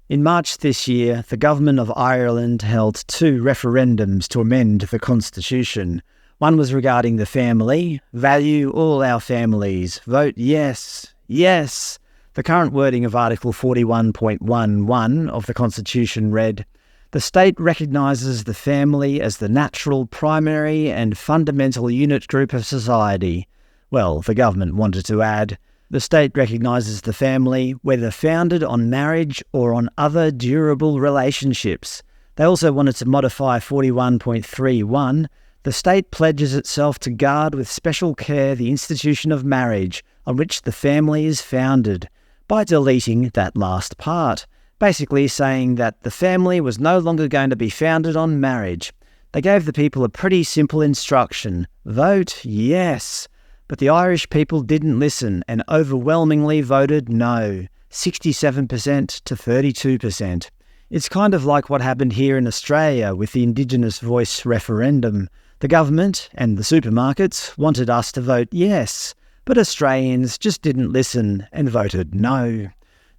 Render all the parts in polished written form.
In March this year, the government of Ireland held 2 referendums to amend the constitution. One was regarding the family. Value all our families. Vote yes. Yes. The current wording of Article 41.11 of the Constitution read, "The state recognises the family as the natural, primary and fundamental unit group of society." Well, the government wanted to add, "The state recognises the family, whether founded on marriage or on other durable relationships." They also wanted to modify 41.31, "The state pledges itself to guard with special care the institution of marriage, on which the family is founded," by deleting that last part, basically saying that the family was no longer going to be founded on marriage. They gave the people a pretty simple instruction: vote yes. But the Irish people didn't listen and overwhelmingly voted no, 67% to 32%. It's kind of like what happened here in Australia with the Indigenous Voice referendum. The government and the supermarkets wanted us to vote yes, but Australians just didn't listen and voted no.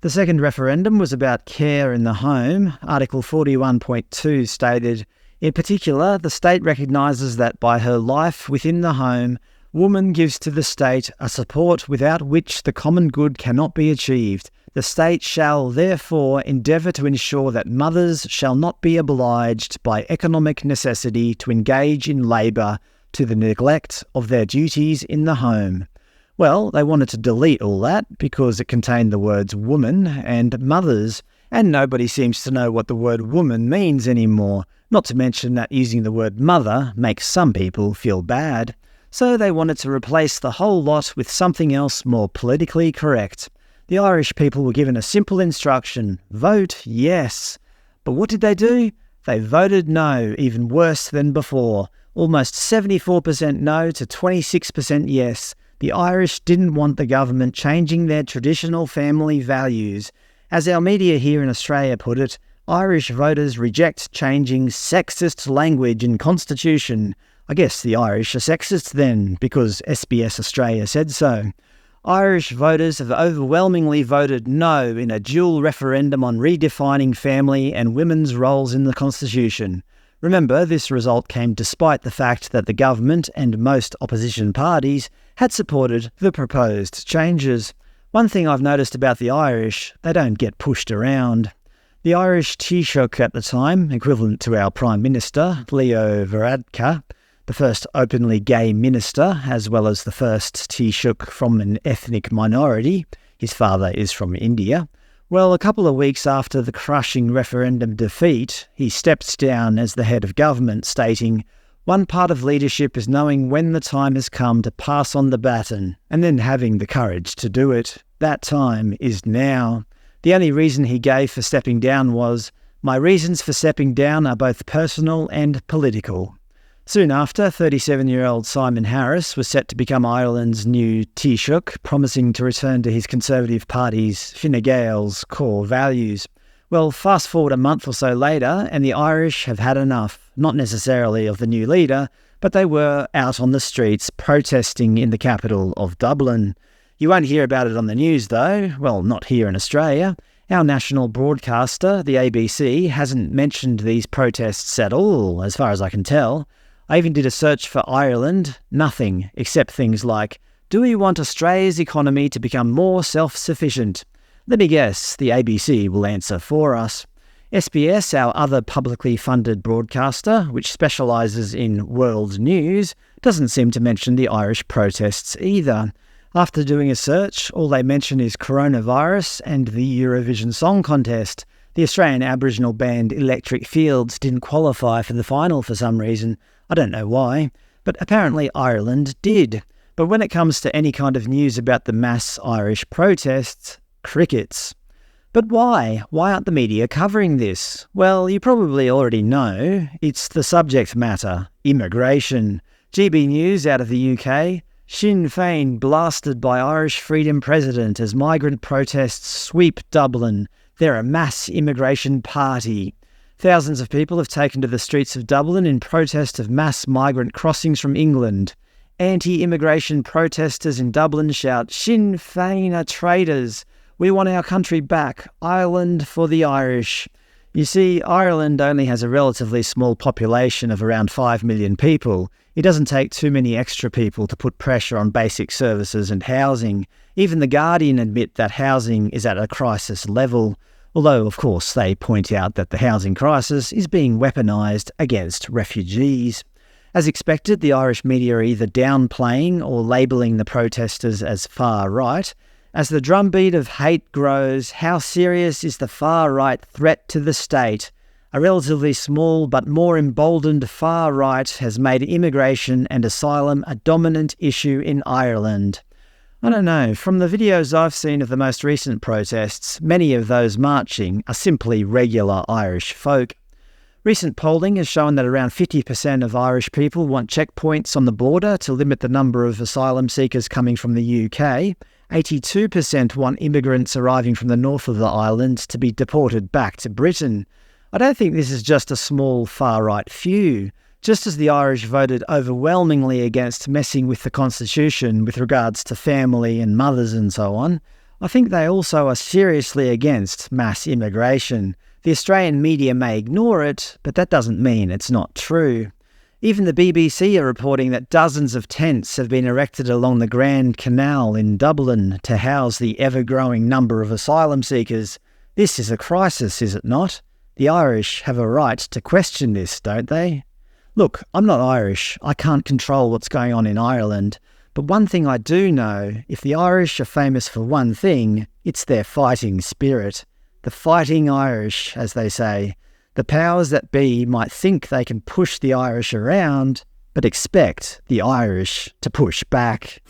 The second referendum was about care in the home. Article 41.2 stated, "In particular, the state recognises that by her life within the home, woman gives to the state a support without which the common good cannot be achieved. The state shall therefore endeavour to ensure that mothers shall not be obliged by economic necessity to engage in labour to the neglect of their duties in the home." Well, they wanted to delete all that because it contained the words woman and mothers, and nobody seems to know what the word woman means anymore, not to mention that using the word mother makes some people feel bad. So they wanted to replace the whole lot with something else more politically correct. The Irish people were given a simple instruction: vote yes. But what did they do? They voted no, even worse than before. Almost 74% no to 26% yes. The Irish didn't want the government changing their traditional family values. As our media here in Australia put it, Irish voters reject changing sexist language in Constitution. I guess the Irish are sexist then, because SBS Australia said so. Irish voters have overwhelmingly voted no in a dual referendum on redefining family and women's roles in the Constitution. Remember, this result came despite the fact that the government and most opposition parties had supported the proposed changes. One thing I've noticed about the Irish, they don't get pushed around. The Irish Taoiseach at the time, equivalent to our Prime Minister, Leo Varadkar, the first openly gay minister, as well as the first Taoiseach from an ethnic minority. His father is from India. Well, a couple of weeks after the crushing referendum defeat, he stepped down as the head of government, stating, "One part of leadership is knowing when the time has come to pass on the baton, and then having the courage to do it. That time is now." The only reason he gave for stepping down was, "My reasons for stepping down are both personal and political." Soon after, 37-year-old Simon Harris was set to become Ireland's new Taoiseach, promising to return to his Conservative Party's Fine Gael's core values. Well, fast forward a month or so later, and the Irish have had enough, not necessarily of the new leader, but they were out on the streets protesting in the capital of Dublin. You won't hear about it on the news though, well, not here in Australia. Our national broadcaster, the ABC, hasn't mentioned these protests at all, as far as I can tell. I even did a search for Ireland, nothing, except things like, "Do we want Australia's economy to become more self-sufficient?" Let me guess, the ABC will answer for us. SBS, our other publicly funded broadcaster, which specialises in world news, doesn't seem to mention the Irish protests either. After doing a search, all they mention is coronavirus and the Eurovision Song Contest. The Australian Aboriginal band Electric Fields didn't qualify for the final for some reason. I don't know why, but apparently Ireland did. But when it comes to any kind of news about the mass Irish protests, crickets. But why? Why aren't the media covering this? Well, you probably already know. It's the subject matter, immigration. GB News out of the UK. Sinn Féin blasted by Irish Freedom President as migrant protests sweep Dublin. They're a mass immigration party. Thousands of people have taken to the streets of Dublin in protest of mass migrant crossings from England. Anti-immigration protesters in Dublin shout, "Sinn Féin are traitors," We want our country back. Ireland for the Irish. You see, Ireland only has a relatively small population of around 5 million people. It doesn't take too many extra people to put pressure on basic services and housing. Even The Guardian admit that housing is at a crisis level, although, of course, they point out that the housing crisis is being weaponised against refugees. As expected, the Irish media are either downplaying or labelling the protesters as far-right. As the drumbeat of hate grows, how serious is the far-right threat to the state? A relatively small but more emboldened far-right has made immigration and asylum a dominant issue in Ireland. I don't know, from the videos I've seen of the most recent protests, many of those marching are simply regular Irish folk. Recent polling has shown that around 50% of Irish people want checkpoints on the border to limit the number of asylum seekers coming from the UK. 82% want immigrants arriving from the north of the island to be deported back to Britain. I don't think this is just a small far-right few. Just as the Irish voted overwhelmingly against messing with the Constitution with regards to family and mothers and so on, I think they also are seriously against mass immigration. The Australian media may ignore it, but that doesn't mean it's not true. Even the BBC are reporting that dozens of tents have been erected along the Grand Canal in Dublin to house the ever-growing number of asylum seekers. This is a crisis, is it not? The Irish have a right to question this, don't they? Look, I'm not Irish. I can't control what's going on in Ireland. But one thing I do know, if the Irish are famous for one thing, it's their fighting spirit. The fighting Irish, as they say. The powers that be might think they can push the Irish around, but expect the Irish to push back.